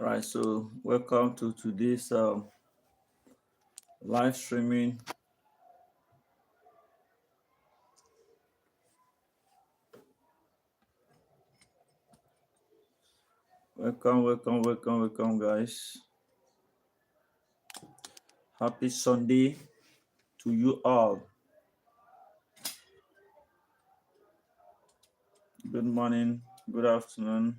All right, so welcome to today's live streaming. Welcome, guys. Happy Sunday to you all. Good morning, good afternoon,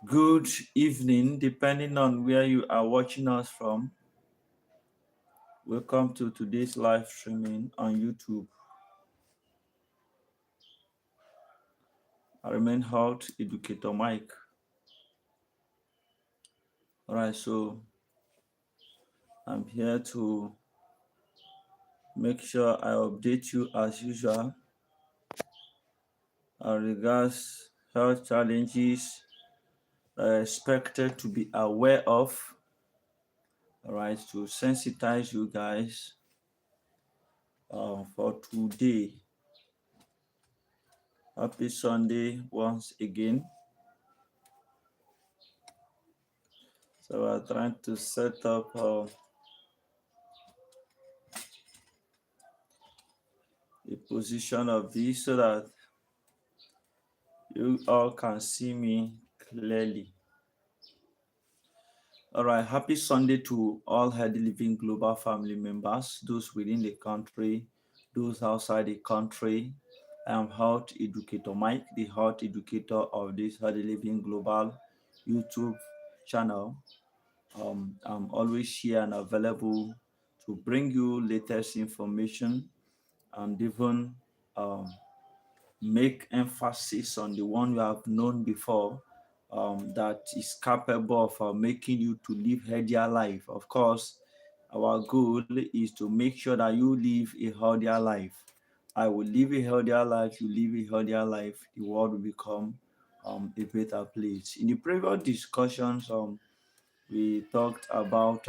good evening, depending on where you are watching us from. Welcome to today's live streaming on YouTube. I remain hot, Educator Mike. All right, so I'm here to make sure I update you as usual regards health challenges expected to be aware of, all right, to sensitize you guys for today. Happy Sunday once again. So we're trying to set up a position of this so that you all can see me clearly. All right, happy Sunday to all Healthy Living Global family members, those within the country, those outside the country. I am Health Educator Mike, the health educator of this Healthy Living Global YouTube channel. I'm always here and available to bring you latest information and even um, make emphasis on the one you have known before that is capable of making you to live healthier life. Of course, our goal is to make sure that you live a healthier life. I will live a healthier life, you live a healthier life, the world will become a better place. In the previous discussions, we talked about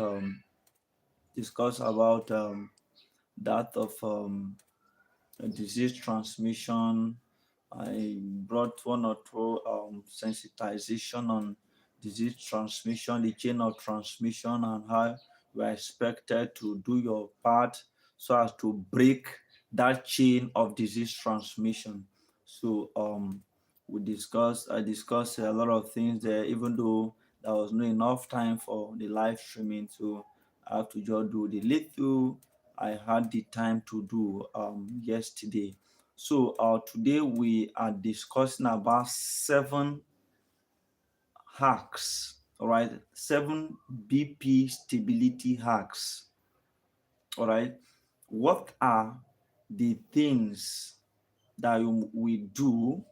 that of disease transmission. I brought one or two sensitization on disease transmission, the chain of transmission, and how you are expected to do your part so as to break that chain of disease transmission. So I discussed a lot of things there, even though there was not enough time for the live streaming, so I have to just do the little I had the time to do yesterday. So today we are discussing about 7 hacks, all right, 7 BP stability hacks, all right. What are the things that we do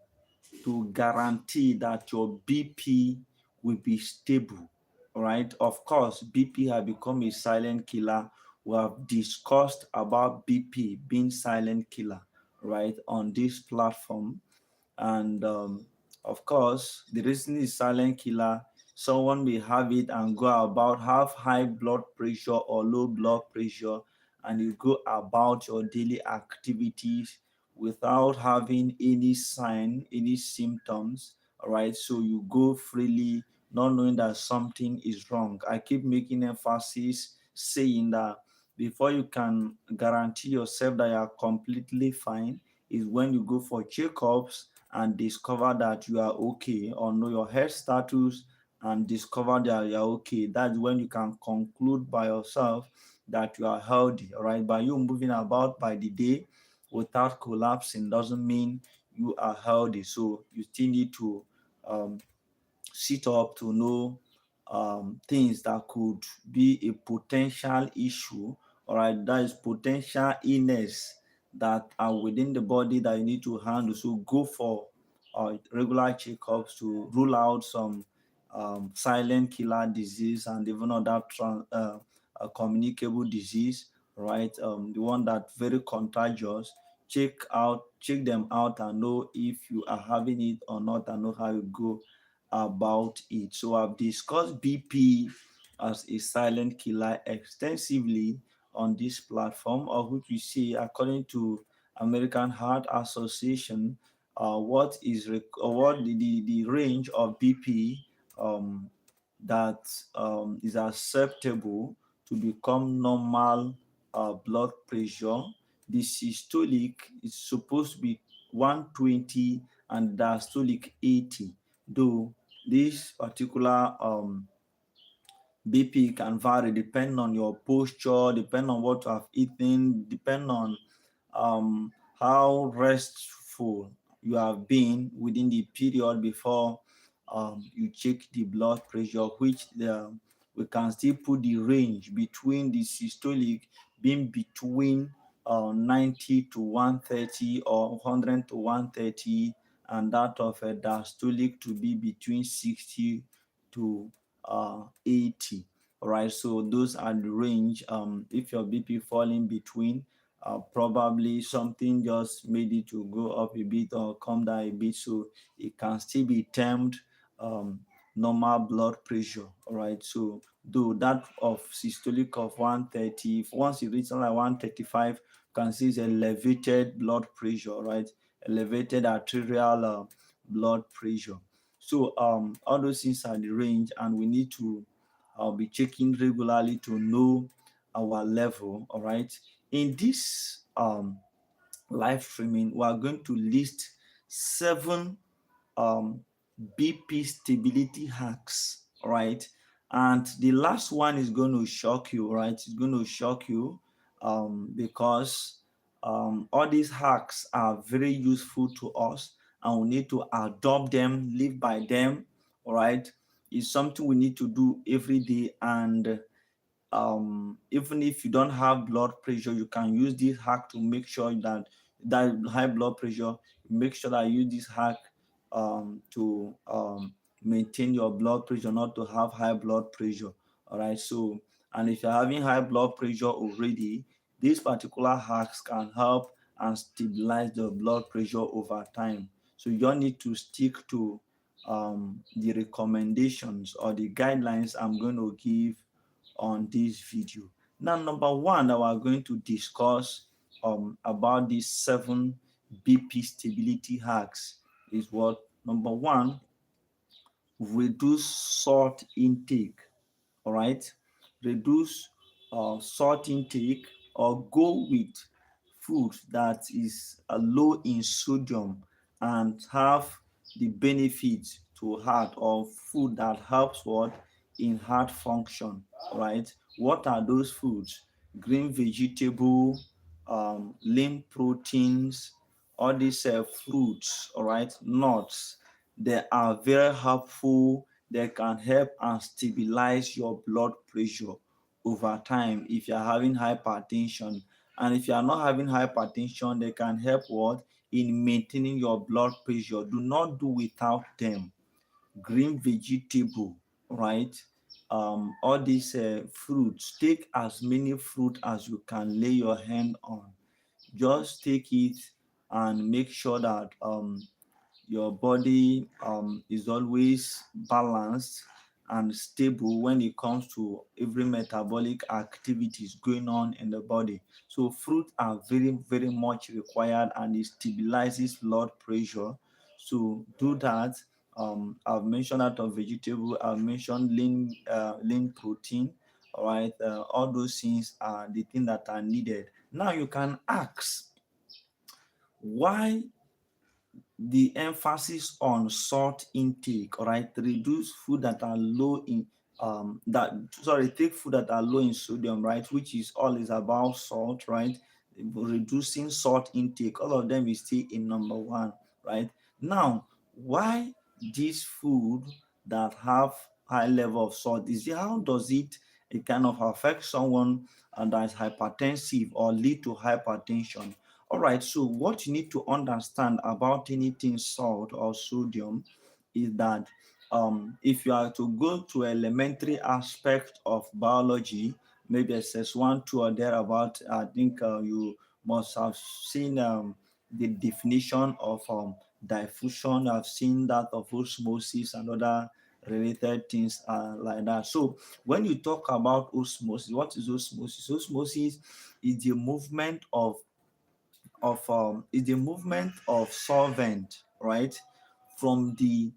to guarantee that your BP will be stable? All right. Of course, BP has become a silent killer. We have discussed about BP being silent killer, right, on this platform. And of course, the reason is silent killer. Someone may have it and go about have high blood pressure or low blood pressure, and you go about your daily activities without having any sign, any symptoms. All right, so you go freely, not knowing that something is wrong. I keep making emphasis saying that before you can guarantee yourself that you are completely fine is when you go for checkups and discover that you are okay, or know your health status and discover that you are okay. That's when you can conclude by yourself that you are healthy. All right, by you moving about by the day without collapsing doesn't mean you are healthy. So you still need to um, sit up to know things that could be a potential issue, all right, that is potential illness that are within the body that you need to handle. So go for regular checkups to rule out some silent killer disease and even other communicable disease, right? The one that very contagious. Check them out and know if you are having it or not, and know how you go about it. So I've discussed BP as a silent killer extensively on this platform, of which we see, according to American Heart Association, what the range of BP um, that is acceptable to become normal blood pressure. The systolic is supposed to be 120 and diastolic 80, though this particular BP can vary depending on your posture, depending on what you have eaten, depending on how restful you have been within the period before you check the blood pressure, which we can still put the range between the systolic being between 90 to 130 or 100 to 130, and that of a diastolic to be between 60 to 80. All right, so those are the range. If your BP fall in between, probably something just made it to go up a bit or come down a bit, so it can still be termed um, normal blood pressure. All right, so though that of systolic of 130, once you reach like 135, you can see it's elevated blood pressure, right? Elevated arterial blood pressure. So all those things are the range, and we need to be checking regularly to know our level. All right. In this live streaming, we are going to list 7 um, BP stability hacks, right? And the last one is going to shock you, right? It's going to shock you because all these hacks are very useful to us, and we need to adopt them, live by them, all right? It's something we need to do every day, and even if you don't have blood pressure, you can use this hack to make sure that high blood pressure, make sure that you use this hack to maintain your blood pressure, not to have high blood pressure. All right, so, and if you're having high blood pressure already, these particular hacks can help and stabilize the blood pressure over time. So you don't need to stick to the recommendations or the guidelines I'm going to give on this video. Now, number one that we're going to discuss about these 7 BP stability hacks is what? Number one, reduce salt intake. All right, reduce salt intake, or go with food that is low in sodium and have the benefits to heart, or food that helps what in heart function. Right, what are those foods? Green vegetable, lean proteins, all these fruits, all right, nuts. They are very helpful. They can help and stabilize your blood pressure over time if you're having hypertension. And if you are not having hypertension, they can help what in maintaining your blood pressure. Do not do without them. Green vegetable, right? All these fruits. Take as many fruit as you can lay your hand on. Just take it and make sure that your body is always balanced and stable when it comes to every metabolic activities going on in the body. So fruits are very, very much required, and it stabilizes blood pressure. So do that. I've mentioned that of vegetable. I've mentioned lean protein. All right, all those things are the things that are needed. Now you can ask, why the emphasis on salt intake? All right, reduce food that are low in take food that are low in sodium, right, which is all is about salt, right? Reducing salt intake, all of them is still in number one, right? Now, why this food that have high level of salt, is it, how does it kind of affect someone that is hypertensive or lead to hypertension? All right, so what you need to understand about anything salt or sodium is that if you are to go to elementary aspect of biology, maybe SS1, 2, or thereabout, I think you must have seen the definition of diffusion. I've seen that of osmosis and other related things like that. So when you talk about osmosis, what is osmosis? Osmosis is the movement of is the movement of solvent, right, from the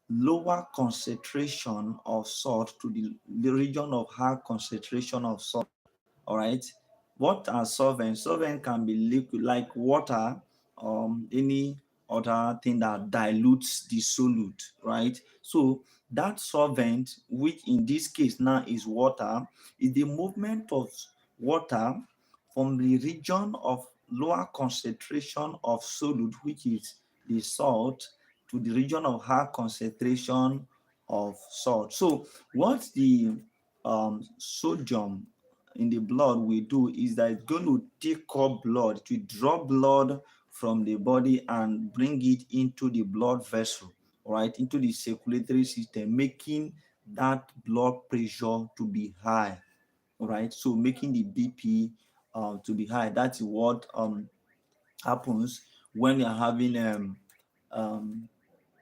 lower concentration of salt to the region of high concentration of salt. All right. What are solvents? Solvent can be liquid like water, any other thing that dilutes the solute, right? So that solvent, which in this case now is water, is the movement of water from the region of lower concentration of solute, which is the salt, to the region of high concentration of salt. So what the sodium in the blood we do is that it's going to take up blood, to draw blood from the body and bring it into the blood vessel, right, into the circulatory system, making that blood pressure to be high, right? So making the BP to be high. That's what happens when you're having um,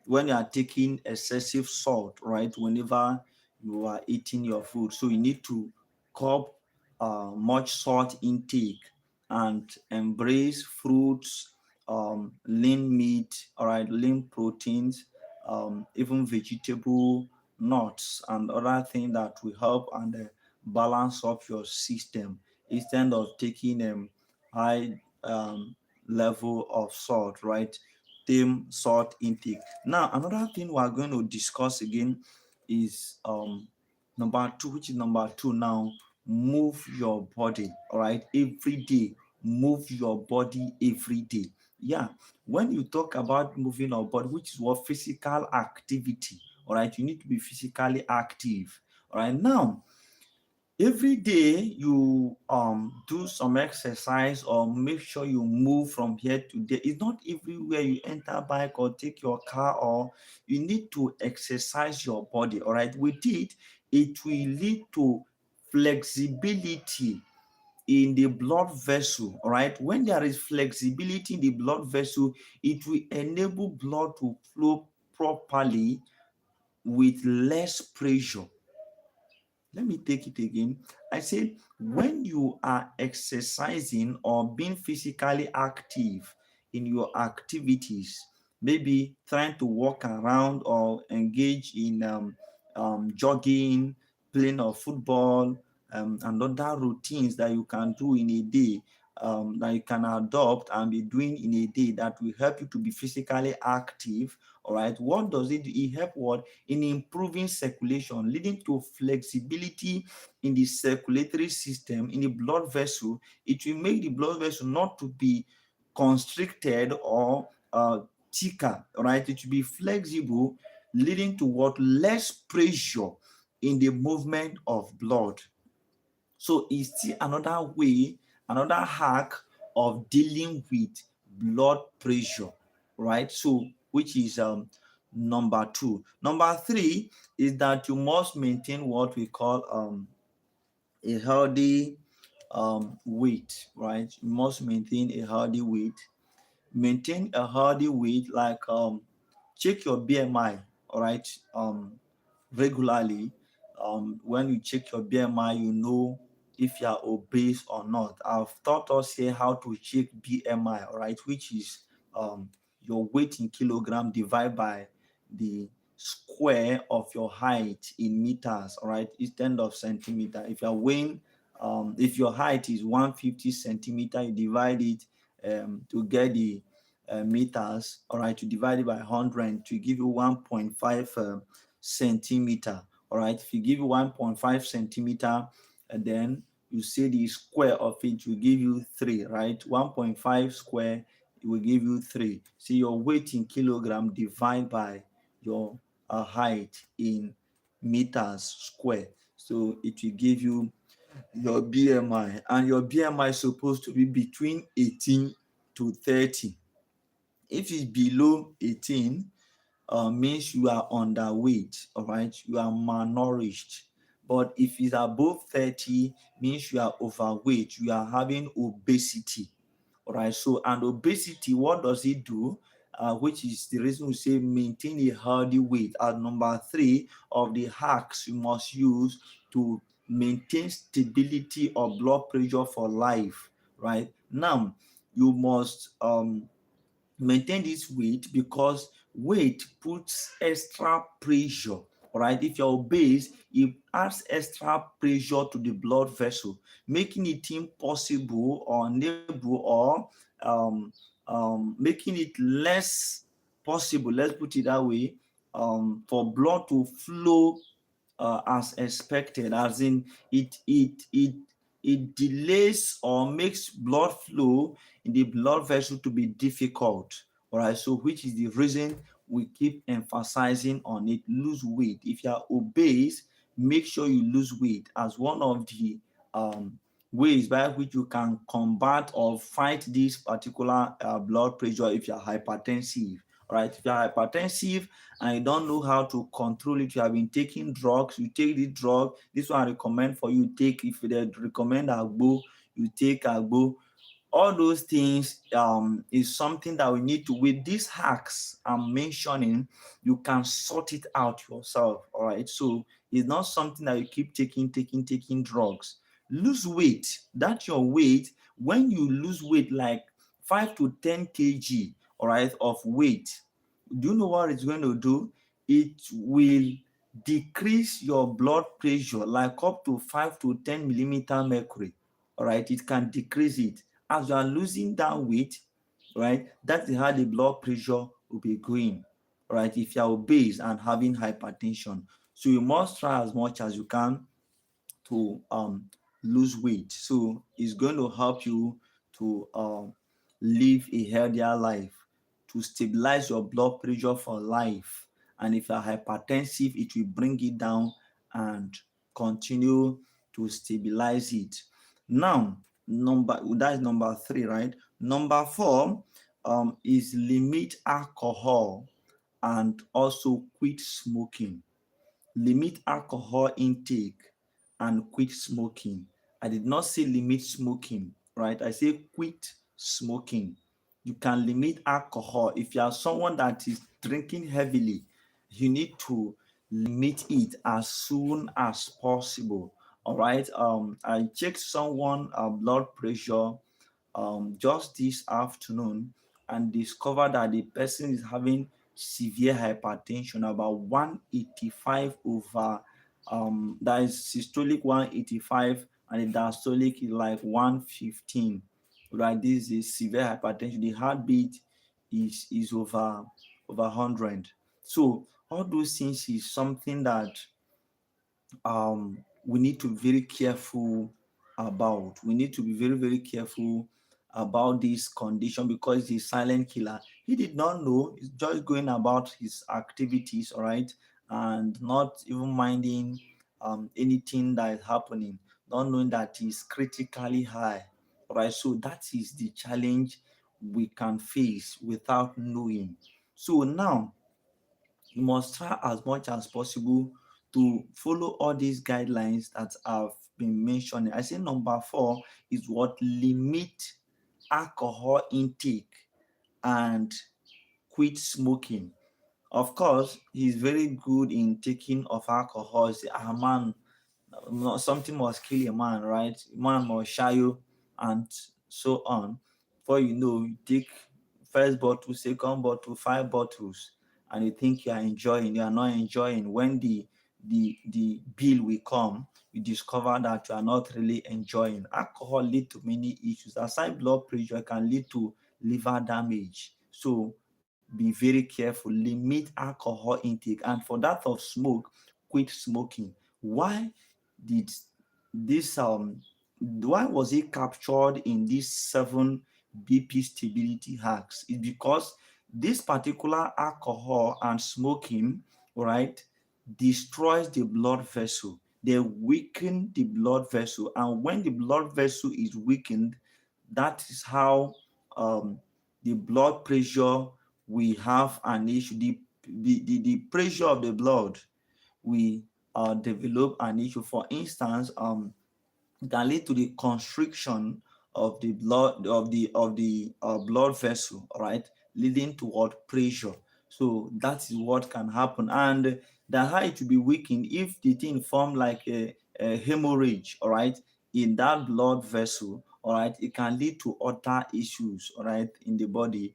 when you are taking excessive salt, right? Whenever you are eating your food, so you need to curb much salt intake and embrace fruits, lean meat, all right, lean proteins, even vegetable, nuts, and other things that will help and balance up your system instead of taking high level of salt, right? Same salt intake. Now, another thing we are going to discuss again is number two, which is number two now. Move your body, all right, every day. Move your body every day. Yeah, when you talk about moving our body, which is what physical activity, all right, you need to be physically active. All right, now every day you do some exercise or make sure you move from here to there. It's not everywhere you enter bike or take your car, or you need to exercise your body. All right, with it, it will lead to flexibility in the blood vessel. All right, when there is flexibility in the blood vessel, it will enable blood to flow properly with less pressure. Let me take it again. I said, when you are exercising or being physically active in your activities, maybe trying to walk around or engage in jogging, playing of football, and other routines that you can do in a day, that you can adopt and be doing in a day that will help you to be physically active. All right. What does it do? It help what? In improving circulation, leading to flexibility in the circulatory system, in the blood vessel. It will make the blood vessel not to be constricted or thicker, right? It will be flexible, leading to what? Less pressure in the movement of blood. So it's still another way, another hack of dealing with blood pressure, right? So which is number two. Number three is that you must maintain what we call a healthy weight, right? You must maintain a healthy weight. Maintain a healthy weight, like check your BMI, all right? Regularly. When you check your BMI, you know if you are obese or not. I've taught us here how to check BMI, all right, which is um, your weight in kilogram divided by the square of your height in meters, all right, instead of centimeter. If you're weighing, if your height is 150 centimeter, you divide it to get the meters, all right, you divide it by 100 to give you 1.5 centimeter. All right, if you give you 1.5 centimeter, and then you say the square of it will give you 3, right? 1.5 square, it will give you 3. See your weight in kilogram divide by your height in meters square. So it will give you your BMI, and your BMI is supposed to be between 18 to 30. If it's below 18, means you are underweight, all right? You are malnourished. But if it's above 30, means you are overweight, you are having obesity, all right? So, and obesity, what does it do? Which is the reason we say maintain a healthy weight. At number three of the hacks you must use to maintain stability of blood pressure for life, right? Now, you must maintain this weight because weight puts extra pressure. All right, if you're obese, it adds extra pressure to the blood vessel, making it impossible or unable or making it less possible, let's put it that way, for blood to flow as expected, as in it delays or makes blood flow in the blood vessel to be difficult. All right, so which is the reason we keep emphasizing on it. Lose weight. If you are obese, make sure you lose weight as one of the ways by which you can combat or fight this particular blood pressure if you are hypertensive. All right, if you are hypertensive and you don't know how to control it, you have been taking drugs, you take the drug. This one I recommend for you take. If they recommend agbo, you take agbo. All those things is something that we need to, with these hacks I'm mentioning, you can sort it out yourself. All right, so it's not something that you keep taking drugs. Lose weight. That's your weight. When you lose weight like 5 to 10 kg, all right, of weight, do you know what it's going to do? It will decrease your blood pressure like up to 5 to 10 millimeter mercury. All right, it can decrease it as you are losing that weight. Right, that is how the blood pressure will be going. Right, if you are obese and having hypertension, so you must try as much as you can to lose weight. So it's going to help you to live a healthier life, to stabilize your blood pressure for life. And if you're hypertensive, it will bring it down and continue to stabilize it. Now, that is number 3, right? Number 4 is limit alcohol and also quit smoking. Limit alcohol intake and quit smoking. I did not say limit smoking, right? I say quit smoking. You can limit alcohol. If you are someone that is drinking heavily, you need to limit it as soon as possible. All right. I checked someone blood pressure just this afternoon and discovered that the person is having severe hypertension, about 185 over, that is systolic 185 and the diastolic is like 115. Right, this is severe hypertension. The heartbeat is over 100. So all those things is something that we need to be very careful about. We need to be very careful about this condition because he's a silent killer. He did not know. He's just going about his activities, all right, and not even minding anything that is happening, not knowing that he's critically high. All right, so that is the challenge we can face without knowing. So now you must try as much as possible to follow all these guidelines that have been mentioned. I say number 4 is what limit alcohol intake and quit smoking. Of course, he's very good in taking of alcohol. Say, man, something must kill a man, right? Man must shy you, and so on. Before you know, you take first bottle, second bottle, 5 bottles, and you think you are enjoying. You are not enjoying. When the bill will come, you discover that you are not really enjoying. Alcohol lead to many issues. Aside blood pressure, it can lead to liver damage. So be very careful. Limit alcohol intake, and for that of smoke, quit smoking. Why did this why was it captured in these 7 BP stability hacks? Is because this particular alcohol and smoking, right, destroys the blood vessel. They weaken the blood vessel, and when the blood vessel is weakened, that is how the blood pressure we have an issue. The pressure of the blood we develop an issue. For instance, it can lead to the constriction of the blood of the blood vessel, all right, leading to what pressure. So that is what can happen, and the height to be weakened if the thing form like a hemorrhage, all right, in that blood vessel, all right, it can lead to other issues, all right, in the body.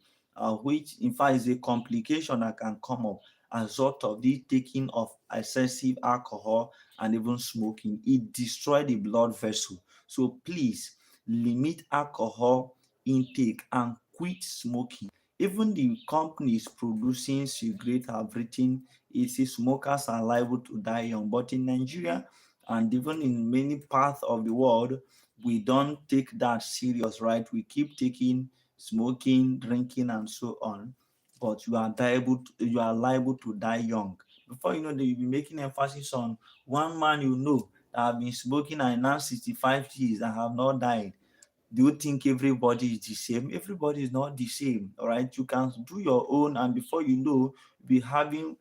which in fact is a complication that can come up as a result of the taking of excessive alcohol and even smoking. It destroys the blood vessel. So please limit alcohol intake and quit smoking. Even the companies producing cigarettes have written it says smokers are liable to die young. But in Nigeria and even in many parts of the world, we don't take that serious, right? We keep taking smoking, drinking, and so on. But you are liable to die young. Before you know that you'll be making emphasis on one man you know that have been smoking and now 65 years and have not died. Do you think everybody is the same? Everybody is not the same. All right, you can do your own, and before you know, be having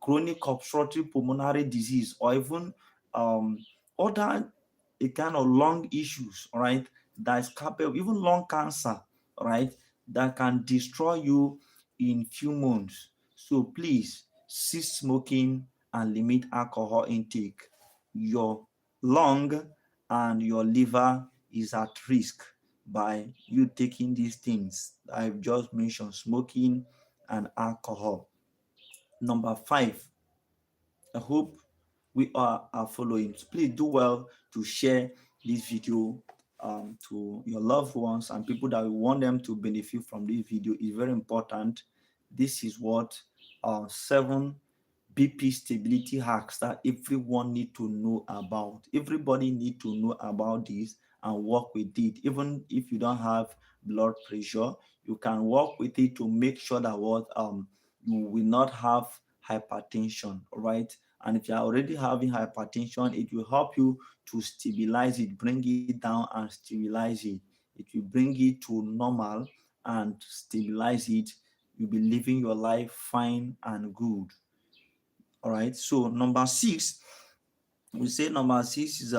chronic obstructive pulmonary disease or even um, other a kind of lung issues. All right, that is capable, even lung cancer. All right, that can destroy you in few months. So please cease smoking and limit alcohol intake. Your lung and your liver is at risk by you taking these things I've just mentioned, smoking and alcohol. Number five, I hope we are following. Please do well to share this video to your loved ones and people that we want them to benefit from this video. Is very important. This is what 7 BP stability hacks that everyone need to know about. Everybody need to know about this and work with it. Even if you don't have blood pressure, you can work with it to make sure that you will not have hypertension, right? And if you're already having hypertension, it will help you to stabilize it, bring it down and stabilize it. It will bring it to normal and stabilize it. You'll be living your life fine and good. All right. So number six, we say number six is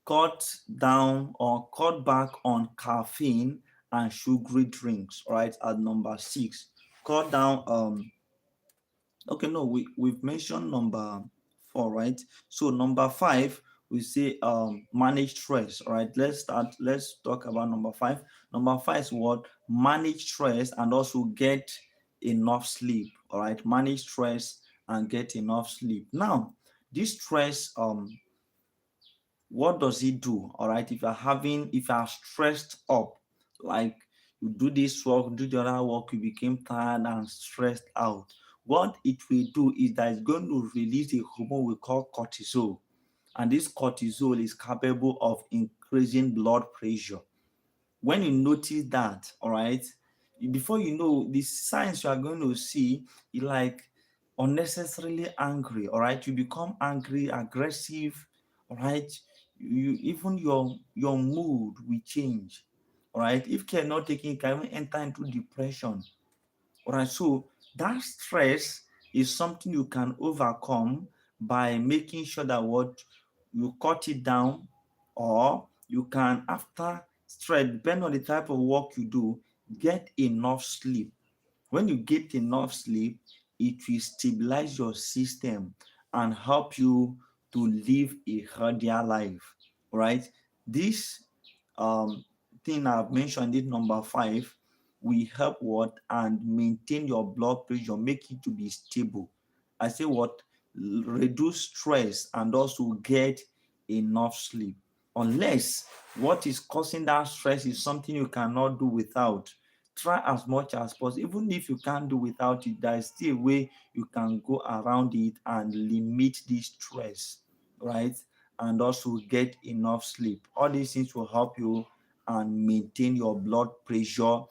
cut down or cut back on caffeine and sugary drinks. All right. At number six, cut down okay, no, we've mentioned number four, right? So number five, we say manage stress. All right, let's talk about number five. Number five is what? Manage stress and also get enough sleep. All right, manage stress and get enough sleep. Now, this stress, what does it do? All right, if you are stressed up, like you do this work, do the other work, you became tired and stressed out. What it will do is that it's going to release a hormone we call cortisol, and this cortisol is capable of increasing blood pressure. When you notice that, all right, before you know the signs you are going to see, you like unnecessarily angry, all right, you become angry, aggressive, all right, you even your mood will change, all right. If care not taken, you can even enter into depression. All right, so that stress is something you can overcome by making sure that what you cut it down, or you can, after stress, depending on the type of work you do, get enough sleep. When you get enough sleep, it will stabilize your system and help you to live a healthier life. All right, this um thing I've mentioned, it number five, will help what and maintain your blood pressure, make it to be stable. I say what? Reduce stress and also get enough sleep. Unless what is causing that stress is something you cannot do without, try as much as possible. Even if you can't do without it, there is still a way you can go around it and limit this stress, right? And also get enough sleep. All these things will help you and maintain your blood pressure,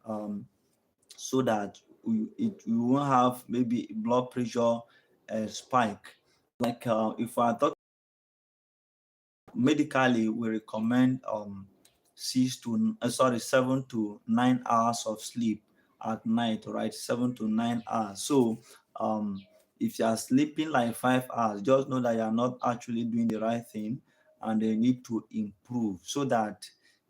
um, so that you won't have maybe blood pressure spike. Like if I talk medically, we recommend 7 to 9 hours of sleep at night, right? 7 to 9 hours. So if you are sleeping like 5 hours, just know that you are not actually doing the right thing, and they need to improve so that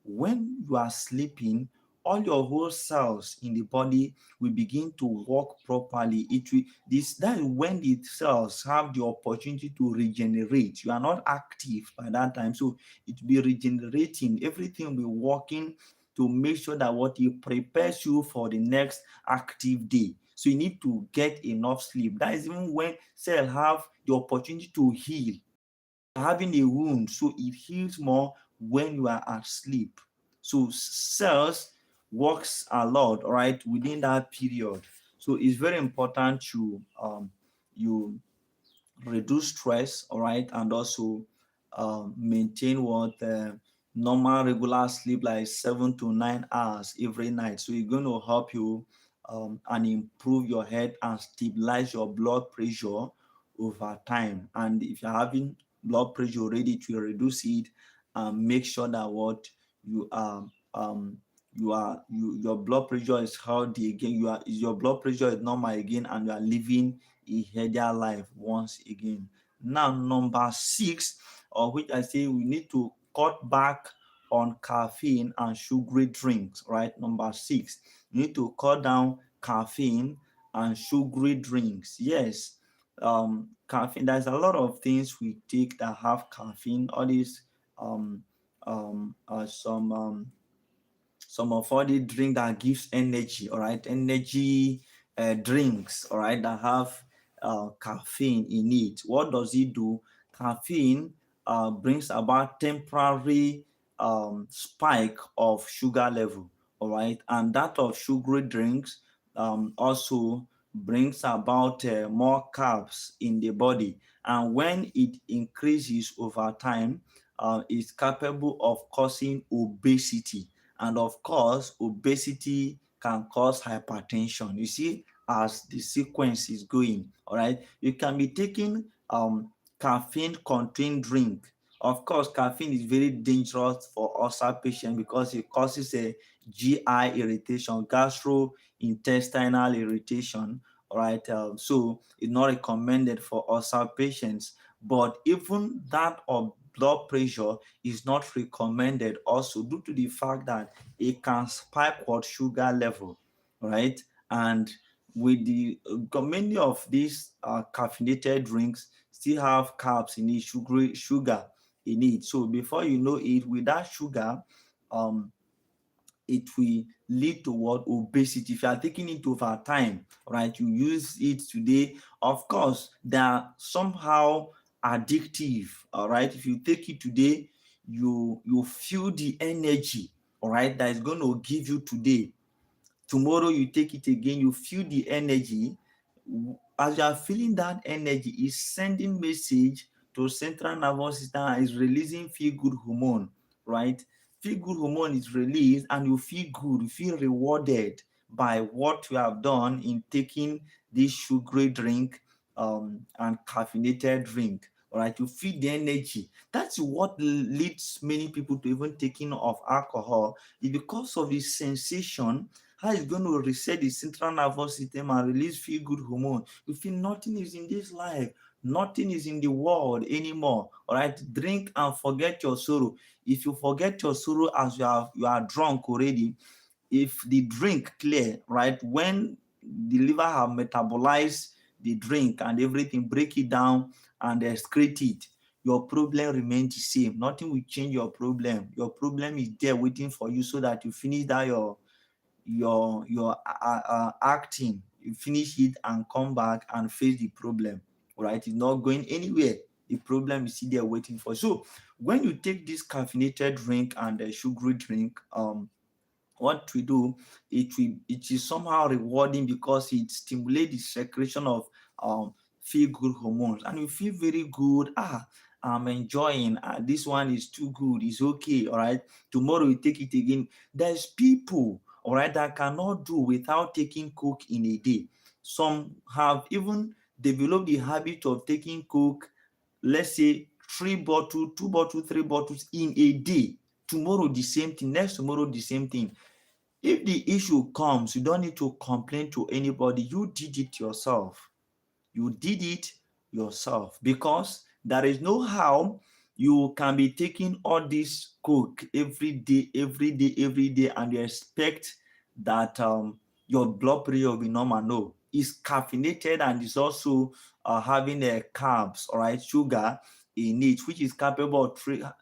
when you are sleeping, all your whole cells in the body will begin to work properly. It will this that is when the cells have the opportunity to regenerate. You are not active by that time, so it will be regenerating. Everything will be working to make sure that what it prepares you for the next active day. So you need to get enough sleep. That is even when cells have the opportunity to heal. Having a wound, so it heals more when you are asleep. So cells works a lot, right, within that period. So it's very important to you reduce stress, all right, and also maintain what normal regular sleep like 7 to 9 hours every night. So it's going to help you and improve your health and stabilize your blood pressure over time. And if you're having blood pressure already, to reduce it and make sure that what you are your blood pressure is healthy again, your blood pressure is normal again, and you are living a healthier life once again. Now, number 6, or which I say we need to cut back on caffeine and sugary drinks, right? Number 6, you need to cut down caffeine and sugary drinks. Yes, caffeine. There's a lot of things we take that have caffeine. All these um some of all the drink that gives energy, all right, energy drinks, all right, that have caffeine in it. What does it do? Caffeine brings about temporary spike of sugar level, all right, and that of sugary drinks also brings about more carbs in the body, and when it increases over time, it's capable of causing obesity. And of course, obesity can cause hypertension. You see, as the sequence is going, all right, you can be taking caffeine contained drink. Of course, caffeine is very dangerous for ulcer patients because it causes a GI irritation, gastrointestinal irritation. All right, so it's not recommended for ulcer patients. But even that of blood pressure is not recommended also, due to the fact that it can spike what sugar level, right? And with the many of these caffeinated drinks still have carbs in it, sugar in it. So before you know it, with that sugar, um, it will lead to what? Obesity. If you are taking it over time, right? You use it today. Of course, they are somehow addictive. All right. If you take it today, you feel the energy, all right, that is going to give you today. Tomorrow you take it again, you feel the energy. As you are feeling that energy, is sending message to central nervous system and is releasing feel good hormone, right? Feel good hormone is released and you feel good, you feel rewarded by what you have done in taking this sugary drink and caffeinated drink. All right, you feel the energy. That's what leads many people to even taking of alcohol, is because of the sensation, how it's going to reset the central nervous system and release feel good hormone. You feel nothing is in this life, nothing is in the world anymore. All right, drink and forget your sorrow. If you forget your sorrow as you are drunk already, if the drink clear, right, when the liver have metabolized the drink and everything, break it down and excrete it, your problem remains the same. Nothing will change your problem. Your problem is there waiting for you, so that you finish that your acting, you finish it and come back and face the problem. All right, it's not going anywhere. The problem is still there waiting for you. So when you take this caffeinated drink and a sugary drink, what we do, it is somehow rewarding because it stimulates the secretion of feel good hormones, and you feel very good. I'm enjoying, this one is too good, it's okay. All right, tomorrow you take it again. There's people, all right, that cannot do without taking coke in a day. Some have even developed the habit of taking coke, let's say 3 bottle, 2 bottle, 3 bottles in a day. Tomorrow the same thing, next tomorrow the same thing. If the issue comes, you don't need to complain to anybody. You did it yourself. You did it yourself, because there is no how you can be taking all this coke every day, every day, every day, and you expect that your blood pressure will be normal. No, it's caffeinated and it's also having carbs, all right, sugar in it, which is capable of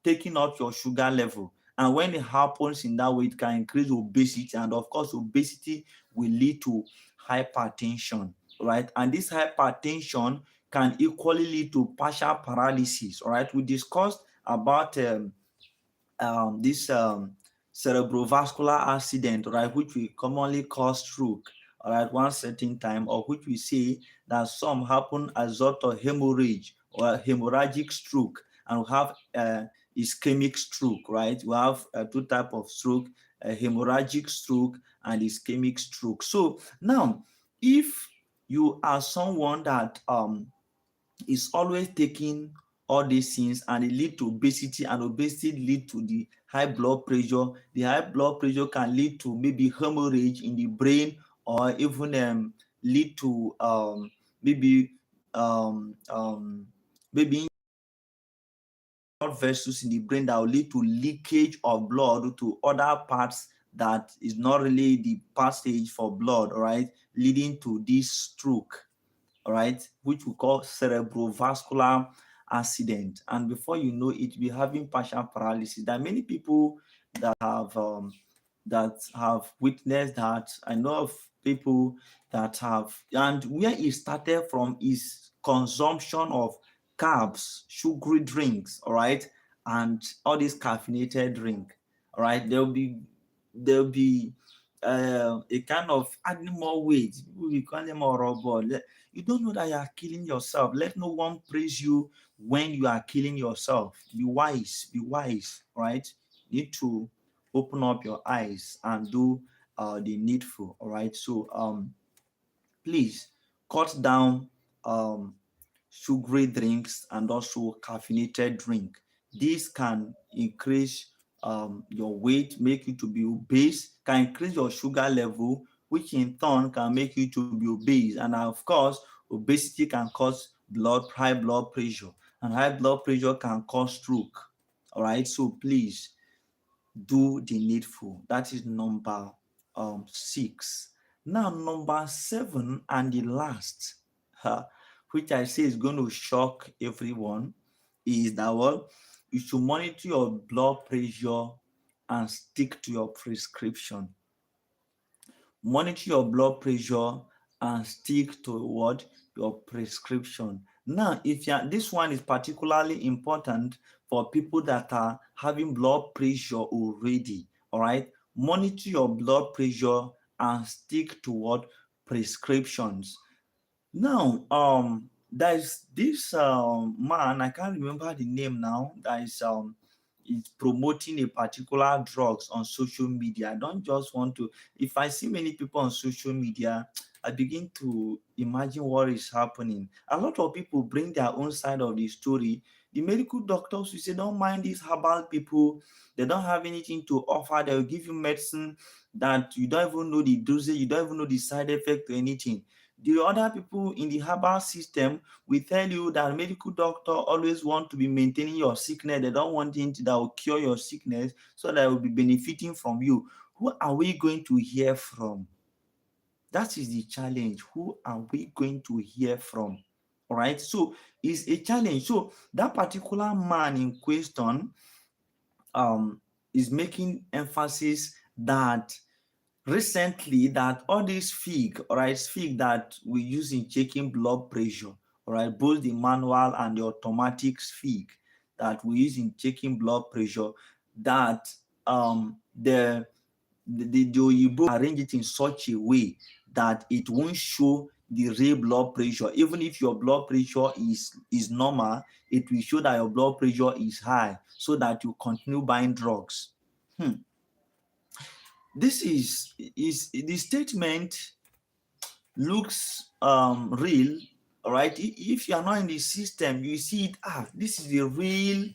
taking up your sugar level. And when it happens in that way, it can increase obesity, and of course, obesity will lead to hypertension, right? And this hypertension can equally lead to partial paralysis. All right, we discussed about this cerebrovascular accident, right, which we commonly call stroke, all right, one certain time, or which we say that some happen as sort of hemorrhage or hemorrhagic stroke, and we have ischemic stroke, right? We have two types of stroke, hemorrhagic stroke and ischemic stroke. So now, if you are someone that is always taking all these things, and it lead to obesity, and obesity lead to the high blood pressure. The high blood pressure can lead to maybe hemorrhage in the brain, or even lead to maybe um, um, maybe blood vessels in the brain that will lead to leakage of blood to other parts that is not really the passage for blood, all right, leading to this stroke, all right, which we call cerebrovascular accident. And before you know it, we having partial paralysis. There are many people that have witnessed that. I know of people that have, and where it started from is consumption of carbs, sugary drinks, all right, and all this caffeinated drink, all right. There'll be a kind of adding more weight. People will call them a robot. You don't know that you are killing yourself. Let no one praise you when you are killing yourself. Be wise, right? You need to open up your eyes and do the needful, all right? So please cut down um sugary drinks and also caffeinated drink. This can increase your weight, make you to be obese, can increase your sugar level, which in turn can make you to be obese. And of course, obesity can cause high blood pressure, and high blood pressure can cause stroke. All right, so please do the needful. That is number 6. Now, number 7 and the last, which I say is going to shock everyone, is that you should monitor your blood pressure and stick to your prescription. Monitor your blood pressure and stick to what? Your prescription. Now, if this one is particularly important for people that are having blood pressure already, all right? Monitor your blood pressure and stick to what? Prescriptions. Now, there's this man, I can't remember the name now, that is promoting a particular drugs on social media. I don't just want to, if I see many people on social media, I begin to imagine what is happening. A lot of people bring their own side of the story. The medical doctors will say, don't mind these herbal people, they don't have anything to offer, they'll give you medicine that you don't even know the dosage, you don't even know the side effect or anything. The other people in the herbal system will tell you that medical doctor always want to be maintaining your sickness. They don't want anything that will cure your sickness, so that will be benefiting from you. Who are we going to hear from? That is the challenge. Who are we going to hear from? All right. So it's a challenge. So that particular man in question is making emphasis that recently that all these fig, all right, fig that we use in checking blood pressure, all right, both the manual and the automatic fig that we use in checking blood pressure, that the Oyibo arrange it in such a way that it won't show the real blood pressure. Even if your blood pressure is normal, it will show that your blood pressure is high, so that you continue buying drugs. This is the statement looks real, all right. If you are not in the system, you see it, this is the real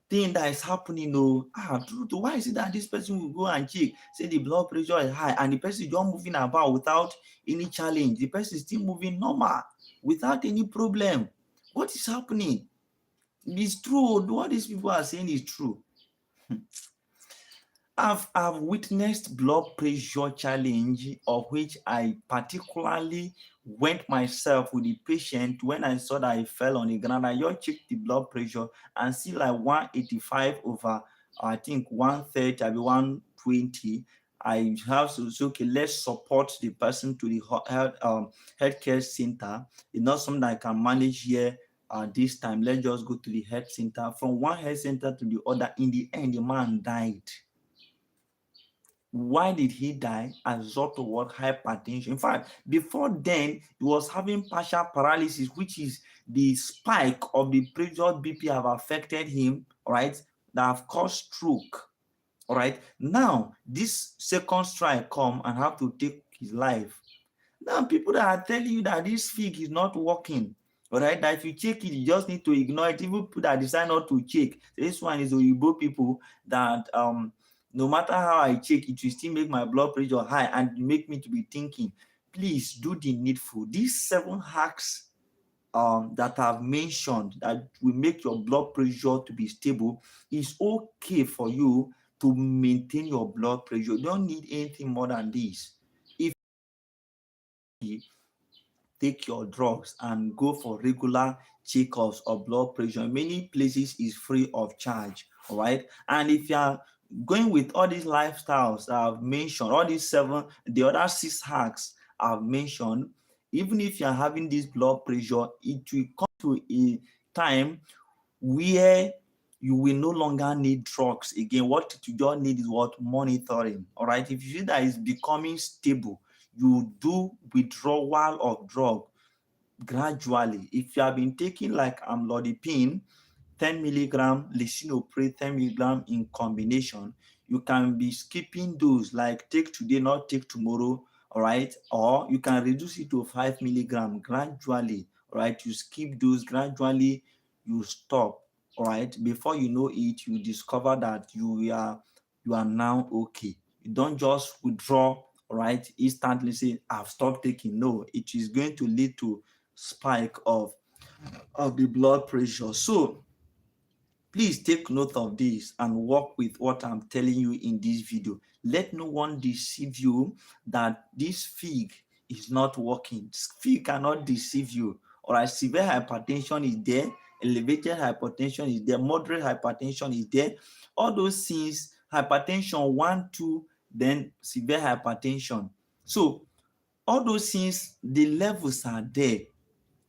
thing that is happening. Why is it that this person will go and check, say the blood pressure is high, and the person is just moving about without any challenge? The person is still moving normal without any problem. What is happening? It's true. What these people are saying is true. I've witnessed blood pressure challenge, of which I particularly went myself with the patient when I saw that I fell on the ground. I just checked the blood pressure and see like 185 over I think 130, I be 120. I have to say, okay, let's support the person to the healthcare center. It's not something that I can manage here this time. Let's just go to the health center. From one health center to the other, in the end, the man died. Why did he die? As a result of what? Hypertension. In fact, before then, he was having partial paralysis, which is the spike of the pressure BP have affected him, right? That have caused stroke. All right. Now, this second strike come and have to take his life. Now, people that are telling you that this fig is not working, all right, that if you check it, you just need to ignore it. Even people that decide not to check. This one is Oyibo people that no matter how I check, it will still make my blood pressure high and make me to be thinking, please do the needful. These 7 hacks that I've mentioned that will make your blood pressure to be stable is okay for you to maintain your blood pressure. You don't need anything more than this. If you take your drugs and go for regular checkups of blood pressure, in many places is free of charge. All right. And if you are going with all these lifestyles that I've mentioned, all these 7, the other 6 hacks I've mentioned, even if you're having this blood pressure, it will come to a time where you will no longer need drugs again. What you just need is what? Monitoring. All right. If you see that it's becoming stable, you do withdrawal of drug gradually. If you have been taking like amlodipine, 10 milligram, lisinopril, 10 milligram in combination, you can be skipping those, like take today, not take tomorrow, all right? Or you can reduce it to 5 milligram gradually, all right? You skip those gradually, you stop, all right? Before you know it, you discover that you are now okay. You don't just withdraw, all right, instantly say, I've stopped taking. No, it is going to lead to spike of the blood pressure. So please take note of this and work with what I'm telling you in this video. Let no one deceive you that this fig is not working. Fig cannot deceive you. All right, severe hypertension is there, elevated hypertension is there, moderate hypertension is there. All those things, hypertension 1, 2, then severe hypertension. So all those things, the levels are there,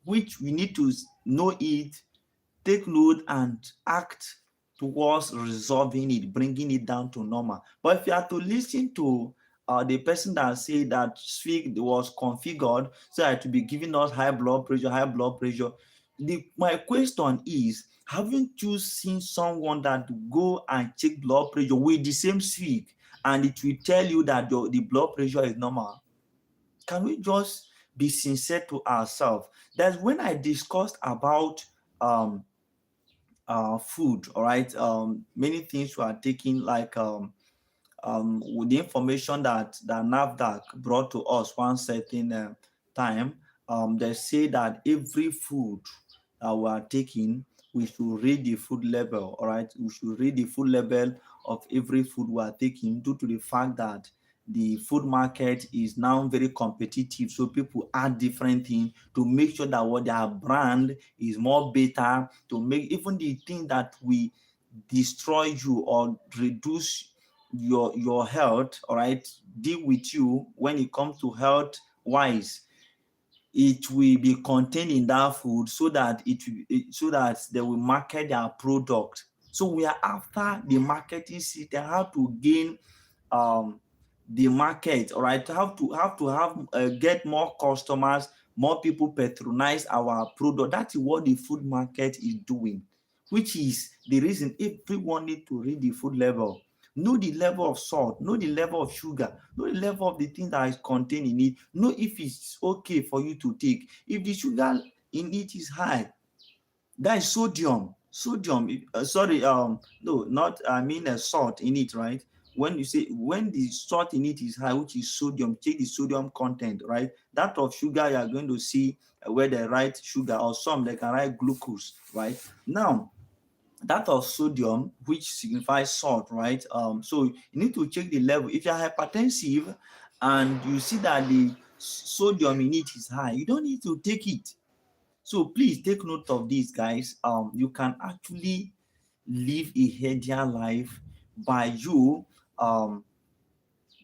which we need to know it, take note, and act towards resolving it, bringing it down to normal. But if you are to listen to the person that said that SFIG was configured so that to be giving us high blood pressure, my question is, haven't you seen someone that go and check blood pressure with the same SFIG and it will tell you that the blood pressure is normal? Can we just be sincere to ourselves? That's when I discussed about food, all right. Many things we are taking, like with the information that NAFDAC brought to us one certain time. They say that every food that we are taking, we should read the food label. All right, we should read the food label of every food we are taking, due to the fact that the food market is now very competitive. So people add different things to make sure that what their brand is more better, to make even the thing that we destroy you or reduce your health, all right, deal with you when it comes to health wise, it will be contained in that food, so that so that they will market their product. So we are after the marketing system, how to gain the market, all right, have get more customers, more people patronize our product. That is what the food market is doing, which is the reason everyone need to read the food label, know the level of salt, know the level of sugar, know the level of the thing that is contained in it, know if it's okay for you to take. If the sugar in it is high, that is sodium. No, not, I mean salt in it, right? When you say, when the salt in it is high, which is sodium, take the sodium content, right? That of sugar, you are going to see where they write sugar, or some they can write glucose, right? Now, that of sodium, which signifies salt, right? So you need to check the level. If you're hypertensive and you see that the sodium in it is high, you don't need to take it. So please take note of this, guys. You can actually live a healthier life by you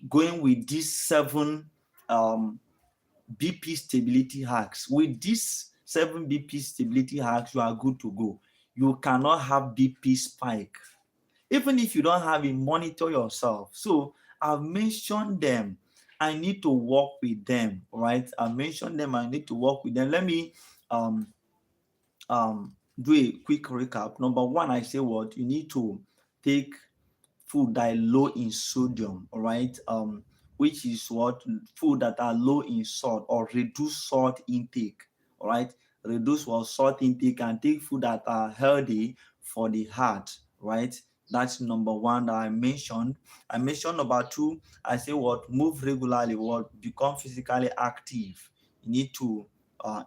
going with these 7 BP stability hacks. With these 7 BP stability hacks, you are good to go. You cannot have BP spike. Even if you don't have it, monitor yourself. So I've mentioned them. I need to work with them, right? I mentioned them. I need to work with them. Let me um, do a quick recap. Number one, I say what you need to take food that are low in sodium, all right? Which is what food that are low in salt or reduce salt intake, all right? Reduce what salt intake and take food that are healthy for the heart, right? That's number one that I mentioned. I mentioned number two, I say what move regularly, what become physically active. You need to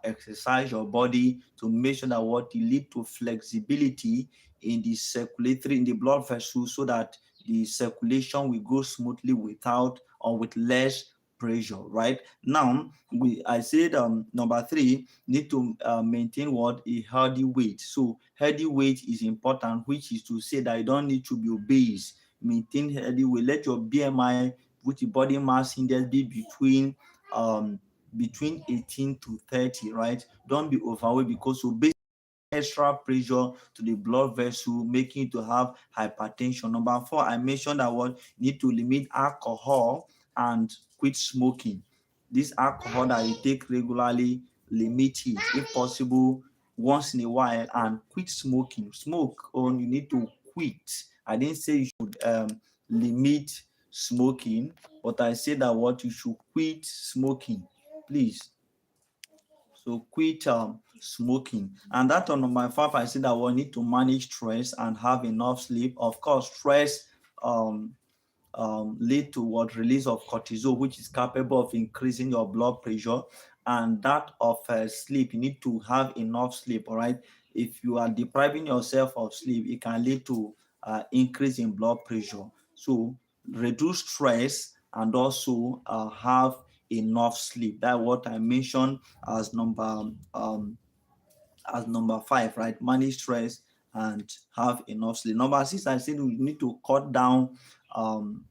exercise your body to make sure that what you lead to flexibility in the circulatory in the blood vessels so that the circulation will go smoothly without or with less pressure, right? Now, I said number three, need to maintain what a healthy weight. So healthy weight is important, which is to say that you don't need to be obese. Maintain healthy weight. Let your BMI, which is body mass index, be between 18 to 30, right? Don't be overweight because obesity extra pressure to the blood vessel, making it to have hypertension. Number four, I mentioned that what need to limit alcohol and quit smoking. This alcohol that you take regularly, limit it if possible once in a while, and quit smoking. Smoke on you need to quit. I didn't say you should limit smoking, but I said that what you should quit smoking, please. So quit smoking. And that on number five, I said that we need to manage stress and have enough sleep. Of course, stress um, lead to what release of cortisol, which is capable of increasing your blood pressure, and that of sleep. You need to have enough sleep. All right. If you are depriving yourself of sleep, it can lead to increase in blood pressure. So reduce stress and also have enough sleep. That's what I mentioned as number five, right? Manage stress and have enough sleep. Number six, I said we need to cut down um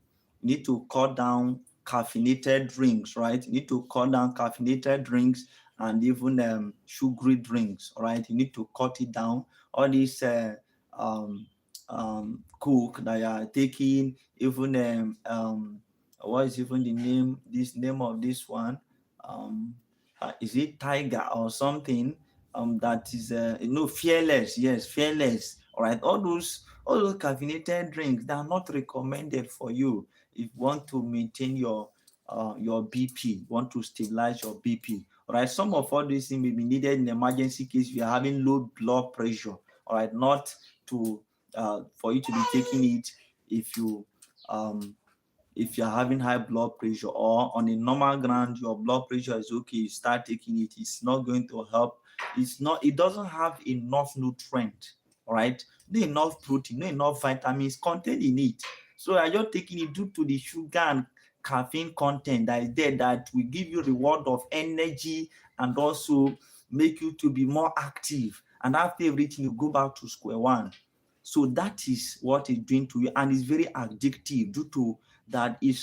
caffeinated drinks, right? You need to cut down caffeinated drinks and even sugary drinks, all right? You need to cut it down. All these um coke that you are taking, even what is even the name of this one? Um is it Tiger or something? That is fearless. Yes, fearless. All right, all those caffeinated drinks, they are not recommended for you if you want to maintain your BP, want to stabilize your BP. All right, some of all these things may be needed in emergency case if you're having low blood pressure. All right, not to for you to be taking it if you um if you're having high blood pressure, or on a normal ground your blood pressure is okay, you start taking it, it's not going to help. It doesn't have enough nutrient, all right? No enough protein, no enough vitamins contained in it. So you're just taking it due to the sugar and caffeine content that is there, that will give you reward of energy and also make you to be more active, and after everything you go back to square one. So that is what it's doing to you, and it's very addictive due to that it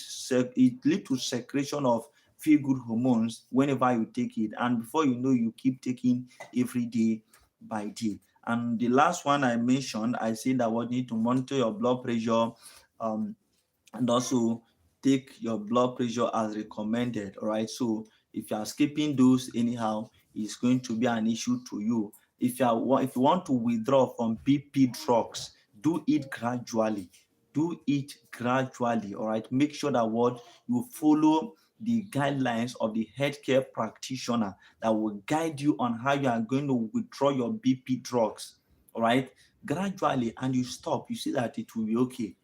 leads to secretion of feel good hormones whenever you take it, and before you know, you keep taking every day by day. And the last one I mentioned, I said that we need to monitor your blood pressure, um, and also take your blood pressure as recommended. All right, so if you are skipping those anyhow, it's going to be an issue to you. If you want to withdraw from BP drugs, do it gradually. All right, make sure that what you follow the guidelines of the healthcare practitioner that will guide you on how you are going to withdraw your BP drugs. All right, gradually, and you stop, you see that it will be okay,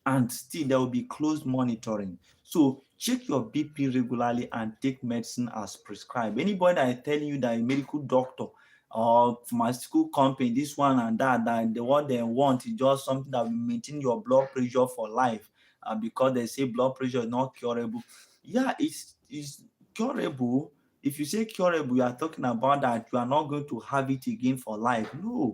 and still there will be close monitoring. So check your BP regularly and take medicine as prescribed. Anybody that is telling you that a medical doctor or pharmaceutical company, this one and that what they want is just something that will maintain your blood pressure for life, because they say blood pressure is not curable. Yeah, it's curable. If you say curable, you are talking about that you are not going to have it again for life. No,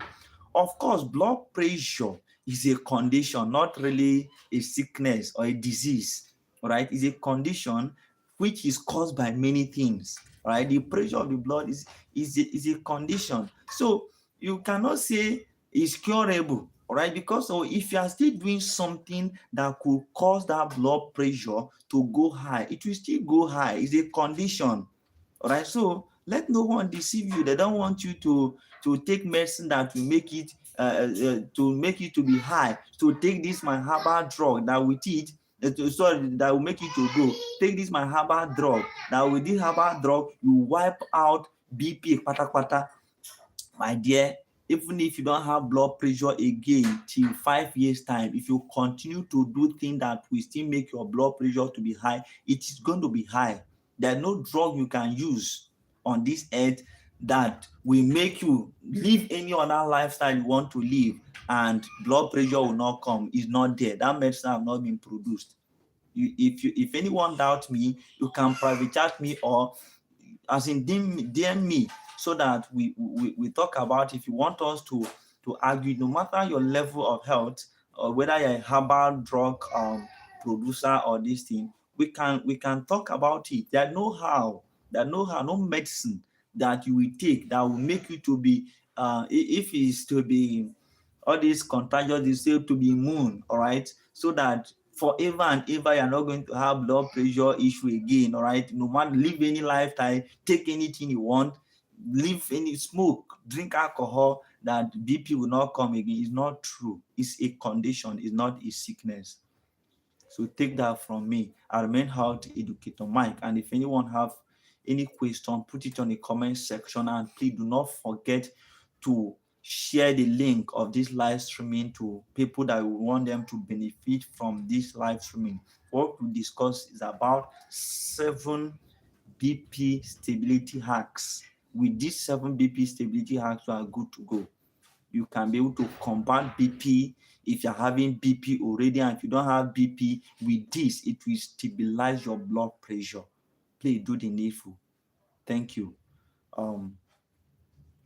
of course, blood pressure is a condition, not really a sickness or a disease. All right, it's a condition which is caused by many things. All right, the pressure of the blood is a condition. So you cannot say it's curable. All right, because if you are still doing something that could cause that blood pressure to go high, it will still go high. It's a condition. All right, so let no one deceive you. They don't want you to take medicine that will make it to make you to be high. To take this my herbal drug that with it sorry, that will make you to go. Take this my herbal drug that with this herbal drug you wipe out BP pata pata. My dear, even if you don't have blood pressure again till 5 years time, if you continue to do things that will still make your blood pressure to be high, it is going to be high. There's no drug you can use on this earth that will make you live any other lifestyle you want to live and blood pressure will not come. It's not there. That medicine have not been produced. If anyone doubts me, you can private chat me or as in DM me so that we talk about. If you want us to argue, no matter your level of health or whether you're a herbal drug producer or this thing, we can talk about it. No medicine that you will take that will make you to be if it's to be all these contagious disease to be immune, all right, so that forever and ever you're not going to have blood pressure issue again. All right, no matter live any lifestyle, take anything you want, live any smoke, drink alcohol, that BP will not come again. It's not true. It's a condition, it's not a sickness. So take that from me. I remain health educator Mike, and if anyone have any question, put it on the comment section, and please do not forget to share the link of this live streaming to people that we want them to benefit from this live streaming. What we discuss is about 7 BP stability hacks. With these 7 BP stability hacks, you are good to go. You can be able to combat BP if you're having BP already, and if you don't have BP, with this, it will stabilize your blood pressure. Please do the needful. Thank you.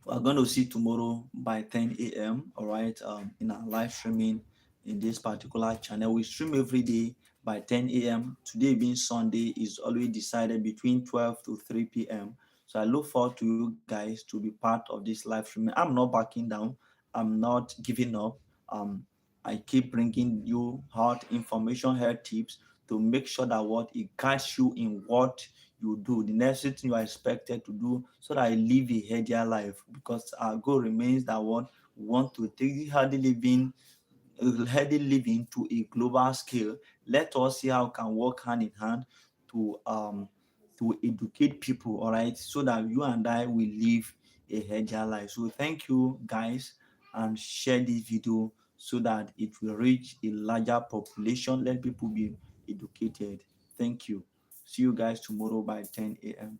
We're going to see tomorrow by 10 a.m. All right, in our live streaming in this particular channel. We stream every day by 10 a.m. Today being Sunday is always decided between 12 to 3 p.m. So I look forward to you guys to be part of this live streaming. I'm not backing down. I'm not giving up. Um, I keep bringing you hot information, health tips to make sure that what it guides you in what you do, the necessary thing you are expected to do so that you live a healthier life. Because our goal remains that what we want to take the healthy living to a global scale. Let us see how we can work hand in hand to educate people, all right, so that you and I will live a healthier life. So thank you guys, and share this video so that it will reach a larger population. Let people be educated. Thank you. See you guys tomorrow by 10 a.m.